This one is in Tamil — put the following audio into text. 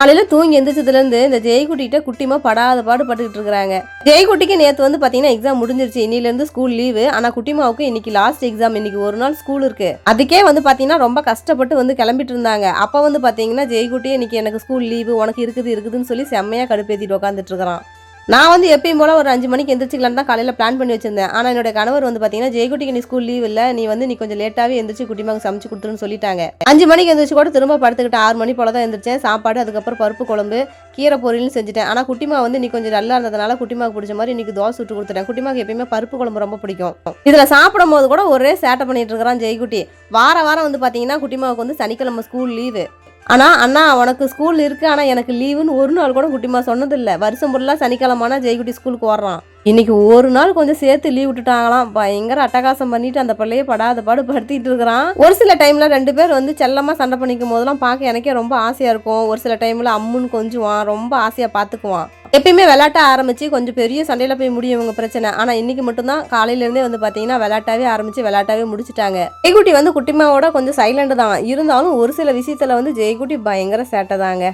காலையில தூங்கி எந்திரிச்சதுலேருந்து இந்த ஜெய்குட்டிகிட்ட குட்டிமா படாத பாடு பட்டுக்கிட்டு இருக்கிறாங்க. ஜெய்குட்டிக்கு நேற்று வந்து பார்த்தீங்கன்னா எக்ஸாம் முடிஞ்சிருச்சு. இன்னிலேருந்து ஸ்கூல் லீவு. ஆனால் குட்டிமாவுக்கு இன்னைக்கு லாஸ்ட் எக்ஸாம். இன்னைக்கு ஒரு நாள் ஸ்கூல் இருக்கு. அதுக்கே வந்து பார்த்தீங்கன்னா ரொம்ப கஷ்டப்பட்டு வந்து கிளம்பிட்டு இருந்தாங்க. அப்போ வந்து பார்த்தீங்கன்னா ஜெய்குட்டி இன்னைக்கு எனக்கு ஸ்கூல் லீவு, உனக்கு இருக்குதுன்னு சொல்லி செம்மையா கடுப்பேற்றிட்டு உட்காந்துட்டு இருக்கிறான். நான் வந்து எப்பயும் போல ஒரு 5 மணிக்கு எந்திரிச்சிக்கலான்னு தான் காலையில் பிளான் பண்ணி வச்சிருந்தேன். ஆனால் என்னோட கணவர் வந்து பார்த்தீங்கன்னா ஜெய்குட்டிக்கு நீ ஸ்கூல் லீவ் இல்லை, நீ கொஞ்சம் லேட்டாகவே எந்திரிச்சு குட்டிமாவுக்கு சமைச்சு கொடுத்துருன்னு சொல்லிட்டாங்க. 5 மணிக்கு எந்திரிச்சு கூட திரும்ப படுத்துக்கிட்டு 6 மணி போல தான் எந்திரிச்சேன். சாப்பாடு, அதுக்கப்புறம் பருப்பு குழம்பு, கீரை பொரியல்னு செஞ்சுட்டேன். ஆனால் குட்டிமா வந்து நீ கொஞ்சம் நல்லா இருந்ததுனால குட்டிமாவுக்கு பிடிச்ச மாதிரி இன்னைக்கு தோசை சுட்டு கொடுத்துட்டேன். குட்டிமாவுக்கு எப்பயுமே பருப்பு குழம்பு ரொம்ப பிடிக்கும். இதில் சாப்பிடும் போது கூட ஒரே சேட்டை பண்ணிட்டு இருக்கிறான் ஜெய்குட்டி. வாரம் வந்து பார்த்தீங்கன்னா குட்டிமாவுக்கு வந்து சனிக்கிழமை ஸ்கூல் லீவு. ஆனால் அண்ணா உனக்கு ஸ்கூல் இருக்குது, ஆனால் எனக்கு லீவுன்னு ஒரு நாள் கூட குட்டிமா சொன்னதில்லை. வருஷம் ஃபுல்லாக சனிக்கிழமைனா ஜெய்குட்டி ஸ்கூலுக்கு வர்றான். இன்னைக்கு ஒரு நாள் கொஞ்சம் சேர்த்து லீவ் விட்டுட்டாங்களாம். பயங்கர அட்டகாசம் பண்ணிட்டு அந்த பிள்ளைய படாத பாடு படுத்திட்டு இருக்கிறான். ஒரு சில டைம்ல 2 பேர் வந்து செல்லமா சண்டை பண்ணிக்கும் போதெல்லாம் பார்க்க எனக்கே ரொம்ப ஆசையா இருக்கும். ஒரு சில டைம்ல அம்முன்னு கொஞ்சுவான், ரொம்ப ஆசையா பார்த்துக்குவான். எப்பயுமே விளையாட்ட ஆரம்பிச்சு கொஞ்சம் பெரிய சண்டையில போய் முடியும் இவங்க பிரச்சனை. ஆனா இன்னைக்கு மட்டும்தான் காலையில இருந்தே வந்து பாத்தீங்கன்னா விளையாட்டாவே ஆரம்பிச்சு விளையாட்டாவே முடிச்சுட்டாங்க. ஜெய்குட்டி வந்து குட்டிமாவோட கொஞ்சம் சைலண்ட் தான் இருந்தாலும் ஒரு சில விஷயத்துல வந்து ஜெய்குட்டி பயங்கர சேட்டை தாங்க.